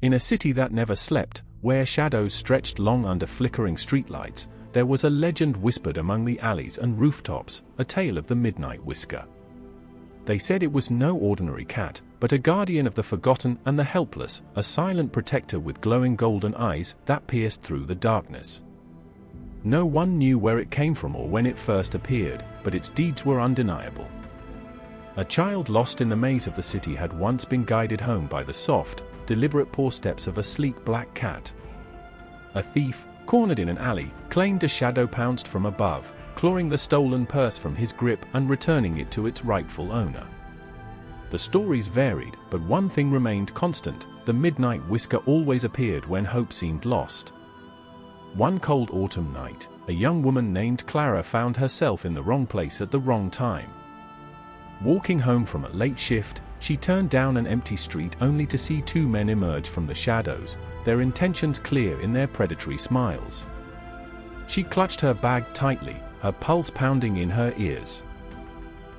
In a city that never slept, where shadows stretched long under flickering streetlights, there was a legend whispered among the alleys and rooftops, a tale of the Midnight Whisker. They said it was no ordinary cat, but a guardian of the forgotten and the helpless, a silent protector with glowing golden eyes that pierced through the darkness. No one knew where it came from or when it first appeared, but its deeds were undeniable. A child lost in the maze of the city had once been guided home by the soft, deliberate paw steps of a sleek black cat. A thief, cornered in an alley, claimed a shadow pounced from above, clawing the stolen purse from his grip and returning it to its rightful owner. The stories varied, but one thing remained constant: the Midnight Whisker always appeared when hope seemed lost. One cold autumn night, a young woman named Clara found herself in the wrong place at the wrong time. Walking home from a late shift, she turned down an empty street only to see two men emerge from the shadows, their intentions clear in their predatory smiles. She clutched her bag tightly, her pulse pounding in her ears.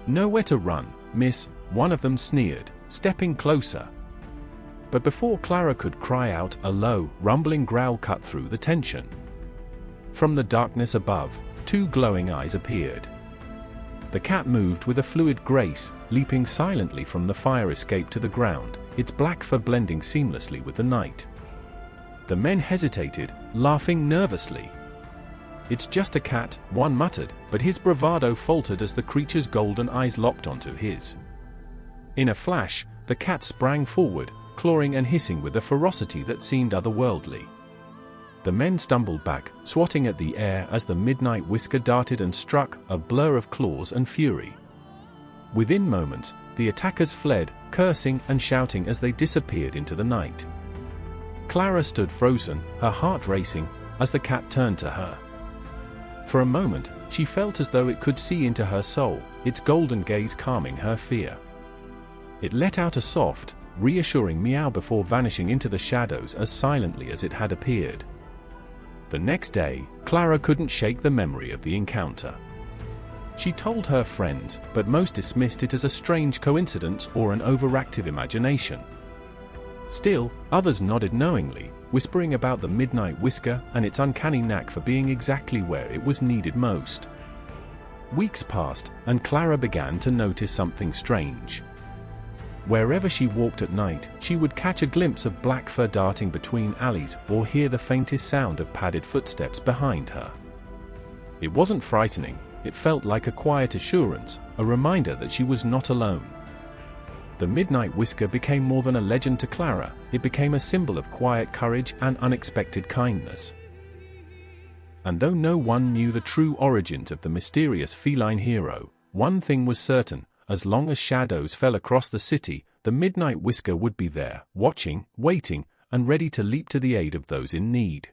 "Nowhere to run, miss," one of them sneered, stepping closer. But before Clara could cry out, a low, rumbling growl cut through the tension. From the darkness above, two glowing eyes appeared. The cat moved with a fluid grace, leaping silently from the fire escape to the ground, its black fur blending seamlessly with the night. The men hesitated, laughing nervously. "It's just a cat," one muttered, but his bravado faltered as the creature's golden eyes locked onto his. In a flash, the cat sprang forward, clawing and hissing with a ferocity that seemed otherworldly. The men stumbled back, swatting at the air as the Midnight Whisker darted and struck, a blur of claws and fury. Within moments, the attackers fled, cursing and shouting as they disappeared into the night. Clara stood frozen, her heart racing, as the cat turned to her. For a moment, she felt as though it could see into her soul, its golden gaze calming her fear. It let out a soft, reassuring meow before vanishing into the shadows as silently as it had appeared. The next day, Clara couldn't shake the memory of the encounter. She told her friends, but most dismissed it as a strange coincidence or an overactive imagination. Still, others nodded knowingly, whispering about the Midnight Whisker and its uncanny knack for being exactly where it was needed most. Weeks passed, and Clara began to notice something strange. Wherever she walked at night, she would catch a glimpse of black fur darting between alleys or hear the faintest sound of padded footsteps behind her. It wasn't frightening, it felt like a quiet assurance, a reminder that she was not alone. The Midnight Whisker became more than a legend to Clara, it became a symbol of quiet courage and unexpected kindness. And though no one knew the true origins of the mysterious feline hero, one thing was certain: as long as shadows fell across the city, the Midnight Whisker would be there, watching, waiting, and ready to leap to the aid of those in need.